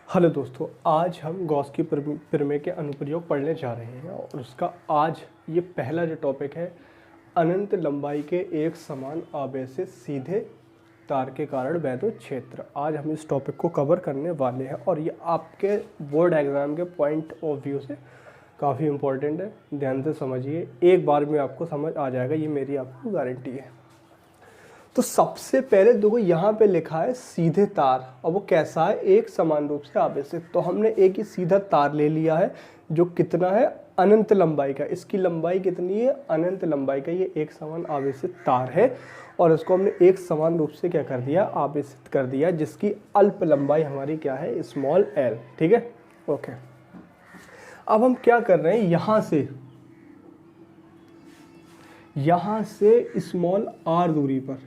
Hello दोस्तों, आज हम गॉस की प्रमेय के अनुप्रयोग पढ़ने जा रहे हैं और उसका आज ये पहला जो टॉपिक है, अनंत लंबाई के एक समान आवेश से सीधे तार के कारण वैद्युत क्षेत्र। आज हम इस टॉपिक को कवर करने वाले हैं और ये आपके बोर्ड एग्ज़ाम के पॉइंट ऑफ व्यू से काफ़ी इम्पोर्टेंट है। ध्यान से समझिए, एक बार में आपको समझ आ जाएगा, ये मेरी आपको गारंटी है। तो सबसे पहले देखो, यहाँ पे लिखा है सीधे तार, और वो कैसा है, एक समान रूप से आवेशित। तो हमने एक ही सीधा तार ले लिया है जो कितना है, अनंत लंबाई का। इसकी लंबाई कितनी है, अनंत लंबाई का। ये एक समान आवेशित तार है और इसको हमने एक समान रूप से क्या कर दिया, आवेशित कर दिया, जिसकी अल्प लंबाई हमारी क्या है, स्मॉल एल। ठीक है, ओके। अब हम क्या कर रहे हैं, यहाँ से स्मॉल आर दूरी पर,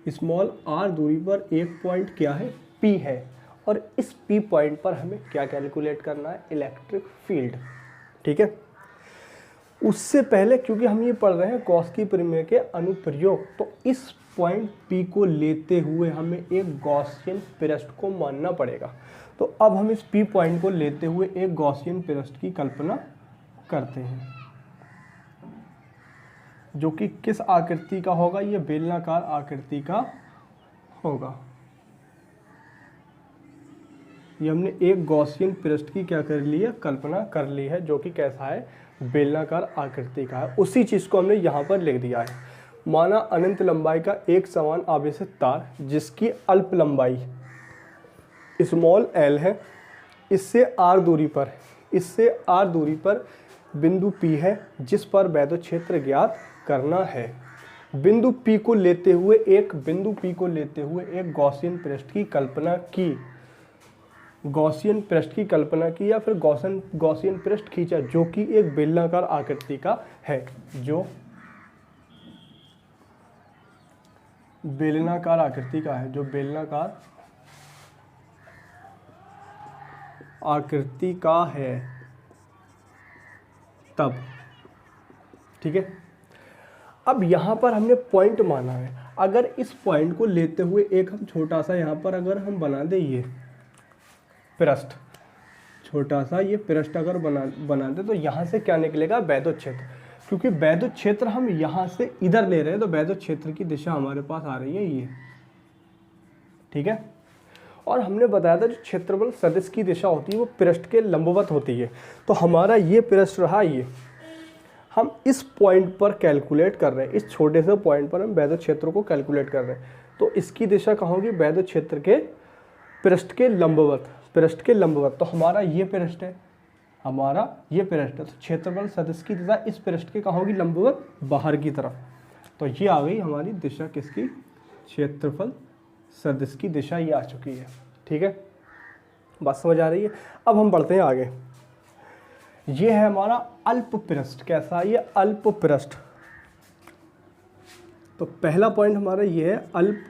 स्मॉल आर दूरी पर एक पॉइंट क्या है, P है, और इस P पॉइंट पर हमें क्या कैलकुलेट करना है, इलेक्ट्रिक फील्ड। ठीक है, उससे पहले क्योंकि हम ये पढ़ रहे हैं गॉस की प्रमेय के अनुप्रयोग, तो इस पॉइंट P को लेते हुए हमें एक गॉसियन पृष्ठ को मानना पड़ेगा। तो अब हम इस P पॉइंट को लेते हुए एक गॉसियन पृष्ठ की कल्पना करते हैं, जो कि किस आकृति का होगा, ये बेलनाकार आकृति का होगा। ये हमने एक गॉसियन पृष्ठ की क्या कर ली है, कल्पना कर ली है, जो कि कैसा है, बेलनाकार आकृति का है। उसी चीज़ को हमने यहाँ पर लिख दिया है। माना अनंत लंबाई का एक समान आवेशित तार जिसकी अल्प लंबाई स्मॉल एल है, इससे आर दूरी पर बिंदु P है जिस पर वैद्युत क्षेत्र ज्ञात करना है। बिंदु P को लेते हुए एक गॉसियन पृष्ठ की कल्पना की या फिर गॉसियन पृष्ठ खींचा, जो कि एक बेलनाकार आकृति का है, जो बेलनाकार आकृति का है, तब। ठीक है, अब यहाँ पर हमने पॉइंट माना है। अगर इस पॉइंट को लेते हुए एक हम छोटा सा यहाँ पर अगर हम बना दे, ये पृष्ठ, छोटा सा ये पृष्ठ अगर बना दे, तो यहाँ से क्या निकलेगा, वैद्युत क्षेत्र। क्योंकि वैद्युत क्षेत्र हम यहाँ से इधर ले रहे हैं, तो वैद्युत क्षेत्र की दिशा हमारे पास आ रही है ये। ठीक है, और हमने बताया था जो क्षेत्रफल सदिश की दिशा होती है वो पृष्ठ के लंबवत होती है। तो हमारा ये पृष्ठ रहा, ये हम इस पॉइंट पर कैलकुलेट कर रहे हैं, इस छोटे से पॉइंट पर हम वैद्युत क्षेत्र को कैलकुलेट कर रहे हैं। तो इसकी दिशा कहाँ होगी, वैद्युत क्षेत्र के पृष्ठ के लंबवत। तो हमारा ये पृष्ठ है, तो क्षेत्रफल सदिश की दिशा इस पृष्ठ के कहाँ होगी, लंबवत, बाहर की तरफ। तो ये आ गई हमारी दिशा किसकी, क्षेत्रफल सदिश की दिशा ये आ चुकी है। ठीक है, बात समझ आ रही है। अब हम बढ़ते हैं आगे। ये है हमारा अल्प पृष्ठ। कैसा, ये अल्प पृष्ठ। तो पहला पॉइंट हमारा ये है, अल्प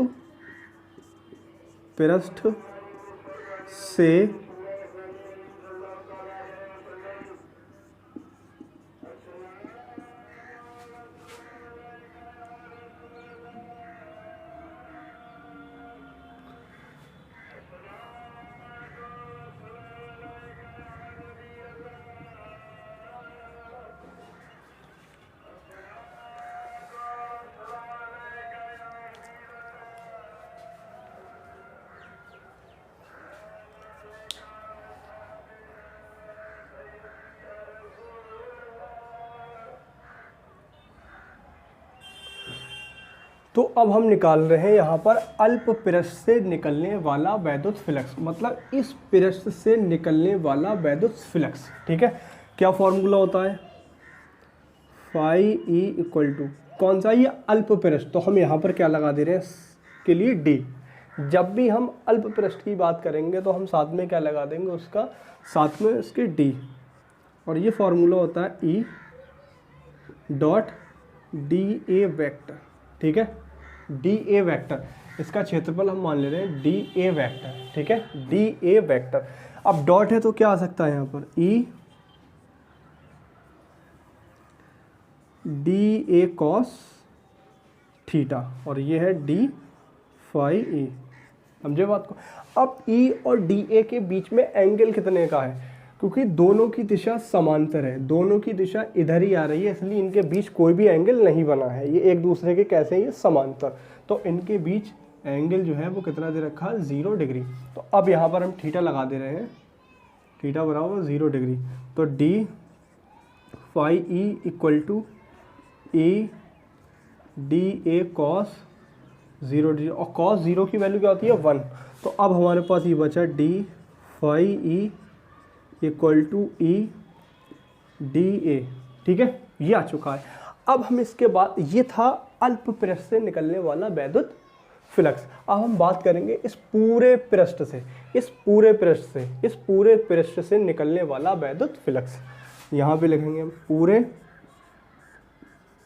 पृष्ठ से तो अब हम निकाल रहे हैं यहाँ पर अल्प पृष्ठ से निकलने वाला वैद्युत फ्लक्स, मतलब इस पृष्ठ से निकलने वाला वैद्युत फ्लक्स। ठीक है, क्या फॉर्मूला होता है, फाई ई इक्वल टू कौन सा, ये अल्प पृष्ठ। तो हम यहाँ पर क्या लगा दे रहे हैं, के लिए डी। जब भी हम अल्प पृष्ठ की बात करेंगे तो हम साथ में क्या लगा देंगे, उसका साथ में उसके डी, और ये फॉर्मूला होता है E dot D A vector. ठीक है, डी ए वेक्टर, इसका क्षेत्रफल हम मान ले रहे हैं डी ए वेक्टर। ठीक है, डी ए वेक्टर। अब डॉट है तो क्या आ सकता है यहाँ पर, ई डी ए कॉस थीटा, और ये है डी फाई ए। समझे बात को। अब ई और डी ए के बीच में एंगल कितने का है, क्योंकि दोनों की दिशा समांतर है, दोनों की दिशा इधर ही आ रही है, इसलिए इनके बीच कोई भी एंगल नहीं बना है, ये एक दूसरे के कैसे हैं, ये समांतर। तो इनके बीच एंगल जो है वो कितना दे रखा है, 0 डिग्री। तो अब यहाँ पर हम थीटा लगा दे रहे हैं, थीटा बराबर 0 डिग्री। तो D phi E equal to A D A cos 0 degree, और कॉस 0 की वैल्यू क्या होती है, 1। तो अब हमारे पास ये बचा D phi E equal to E D A, ठीक है, ये आ चुका है। अब हम इसके बाद, ये था अल्प पृष्ठ से निकलने वाला वैद्युत फ्लक्स। अब हम बात करेंगे इस पूरे पृष्ठ से, इस पूरे पृष्ठ से निकलने वाला वैद्युत फ्लक्स। यहाँ पे लिखेंगे हम पूरे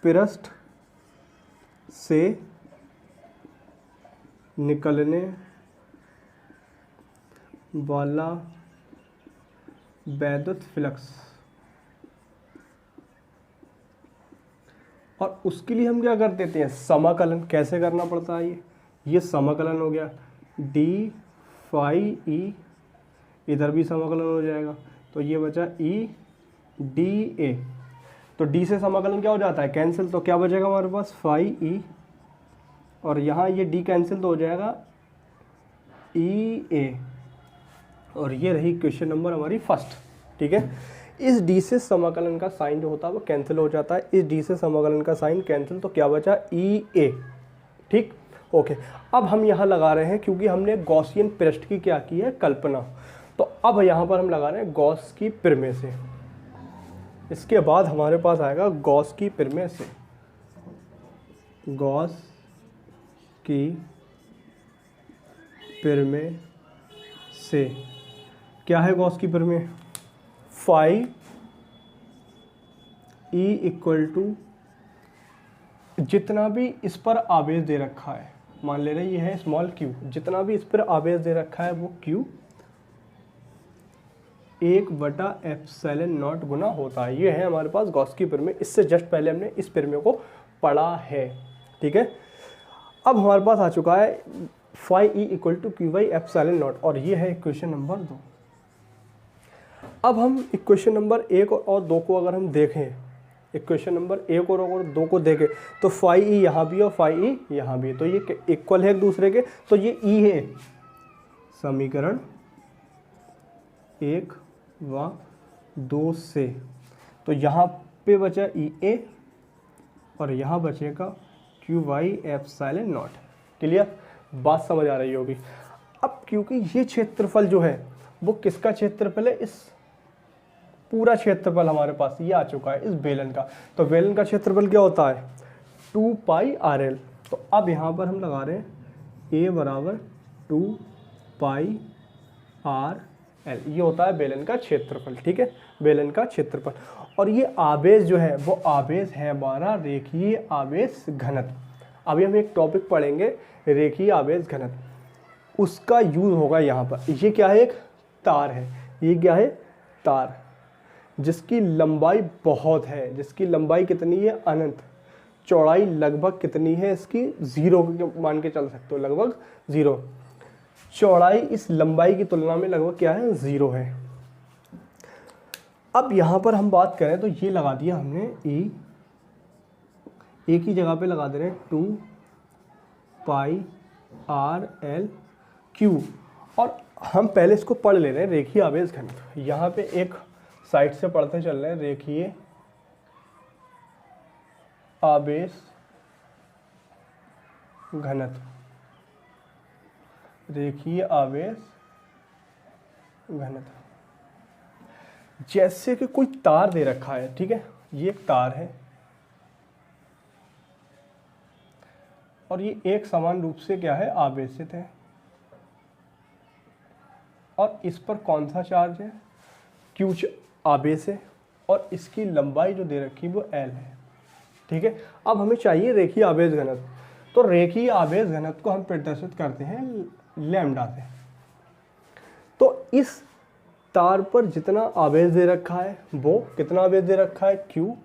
पृष्ठ से निकलने वाला वैद्युत फ्लक्स। और उसके लिए हम क्या कर देते हैं, समाकलन। कैसे करना पड़ता है, ये समाकलन हो गया, डी फाई ई, इधर भी समाकलन हो जाएगा, तो ये बचा ई डी ए। तो डी से समाकलन क्या हो जाता है, कैंसिल, तो क्या बचेगा हमारे पास, फाई ई, और यहाँ ये डी कैंसिल तो हो जाएगा ई ए, और ये रही क्वेश्चन नंबर हमारी फर्स्ट, ठीक है। इस डी से समाकलन का साइन जो होता है वो कैंसिल हो जाता है, इस डी से समाकलन का साइन कैंसिल, तो क्या बचा, ई ए, ठीक, ओके। अब हम यहाँ लगा रहे हैं, क्योंकि हमने गॉसियन पृष्ठ की क्या की है, कल्पना। तो अब यहाँ पर हम लगा रहे हैं गॉस की प्रमेय से। इसके बाद हमारे पास आएगा गॉस की प्रमेय से, गॉस की प्रमेय से। क्या है गॉस की प्रमेय, फाई ई इक्वल टू, जितना भी इस पर आवेश दे रखा है, मान ले रहे ये है स्मॉल क्यू, जितना भी इस पर आवेश दे रखा है वो क्यू 1/ε0 गुना होता है। ये है हमारे पास गॉस की प्रमेय। इससे जस्ट पहले हमने इस प्रमेय को पढ़ा है, ठीक है। अब हमारे पास आ चुका है phi E equal to Q/ε0, और ये है इक्वेशन नंबर 2। अब हम इक्वेशन नंबर 1 और 2 को अगर हम देखें, इक्वेशन नंबर 1 और 2 को देखें, तो फाई ई यहाँ भी और फाई ई यहाँ भी है, तो ये इक्वल है एक दूसरे के, तो ये ई है समीकरण 1 व 2 से। तो यहाँ पे बचा ई ए और यहाँ बचेगा Q/ε0। क्लियर, बात समझ आ रही होगी। अब क्योंकि ये क्षेत्रफल जो है वो किसका क्षेत्रफल है, इस पूरा क्षेत्रफल हमारे पास ये आ चुका है इस बेलन का। तो बेलन का क्षेत्रफल क्या होता है, 2πrl। तो अब यहाँ पर हम लगा रहे हैं a बराबर 2πrl, ये होता है बेलन का क्षेत्रफल, ठीक है, बेलन का क्षेत्रफल। और ये आवेश जो है वो आवेश है हमारा रेखीय आवेश घनत्व। अभी हम एक टॉपिक पढ़ेंगे रेखीय आवेश घनत्व, उसका यूज होगा यहाँ पर। ये क्या है, एक तार है, ये क्या है, तार जिसकी लंबाई बहुत है, जिसकी लंबाई कितनी है, अनंत। चौड़ाई लगभग कितनी है इसकी, 0 मान के चल सकते हो, लगभग 0। चौड़ाई इस लंबाई की तुलना में लगभग क्या है, 0 है। अब यहाँ पर हम बात करें तो ये लगा दिया हमने ई, एक ही जगह पे लगा दे रहे हैं 2πrl क्यू। और हम पहले इसको पढ़ ले रहे हैं, रेखीय आवेश घनत्व। यहाँ पे एक साइड से पढ़ते चल रहे हैं, रेखीय आवेश घनत्व, रेखीय आवेश घनत्व। जैसे कि कोई तार दे रखा है, ठीक है, ये एक तार है और ये एक समान रूप से क्या है, आवेशित है, और इस पर कौन सा चार्ज है, क्यू आवेश है, और इसकी लंबाई जो दे रखी वो एल है, ठीक है। अब हमें चाहिए रेखीय आवेश घनत्व। तो रेखीय आवेश घनत्व को हम प्रदर्शित करते हैं लैम्डा से। तो इस तार पर जितना आवेश दे रखा है वो कितना आवेश दे रखा है, Q,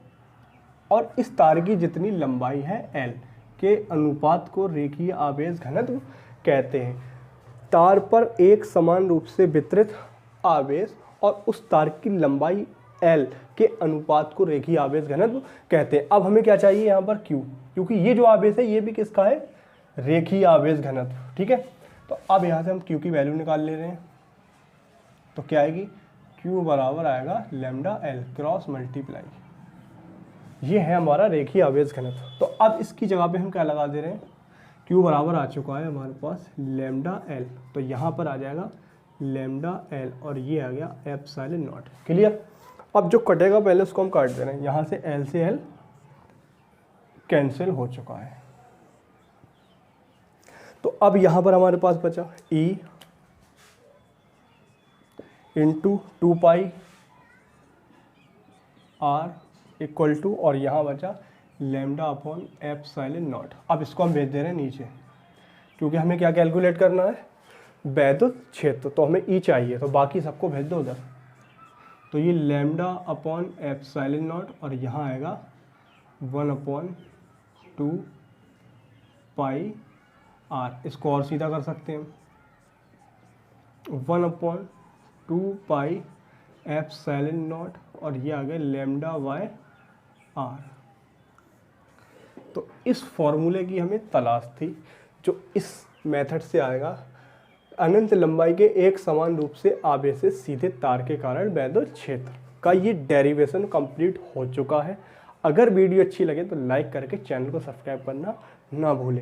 और इस तार की जितनी लंबाई है L के अनुपात को रेखीय आवेश घनत्व कहते हैं। तार पर एक समान रूप से वितरित आवेश और उस तार की लंबाई L के अनुपात को रेखीय आवेश घनत्व कहते हैं। अब हमें क्या चाहिए यहाँ पर Q, क्योंकि ये जो आवेश है ये भी किसका है, रेखीय आवेश घनत्व। ठीक है, तो अब यहाँ से हम Q की वैल्यू निकाल ले रहे हैं, तो क्या आएगी, Q बराबर आएगा लैम्डा L क्रॉस मल्टीप्लाई, ये है हमारा रेखीय आवेश घनत्व। तो अब इसकी जगह पे हम क्या लगा दे रहे हैं, Q बराबर आ चुका है हमारे पास लैम्डा L, तो यहाँ पर आ जाएगा लैम्डा L और ये आ गया एप्सिलॉन नॉट। क्लियर। अब जो कटेगा पहले उसको हम काट दे रहे हैं, यहाँ से L से L कैंसिल हो चुका है। तो अब यहाँ पर हमारे पास बचा E into 2 pi R equal to, और यहाँ बचा लैम्डा अपॉन एप्सिलॉन नॉट। अब इसको हम भेज दे रहे हैं नीचे, क्योंकि हमें क्या कैलकुलेट करना है, वैद्युत क्षेत्र, तो हमें E चाहिए, तो बाकी सबको भेज दो उधर। तो ये लैम्डा अपॉन एप्सिलॉन नॉट और यहाँ आएगा 1/2 पाई R, इसको और सीधा कर सकते हैं, 1/2 पाई एप्सिलॉन नॉट और ये आ गया लैम्डा बाय R। तो इस फॉर्मूले की हमें तलाश थी, जो इस मेथड से आएगा, अनंत लंबाई के एक समान रूप से आवेशित सीधे तार के कारण वैद्युत क्षेत्र का ये डेरिवेशन कंप्लीट हो चुका है। अगर वीडियो अच्छी लगे तो लाइक करके चैनल को सब्सक्राइब करना ना भूलें।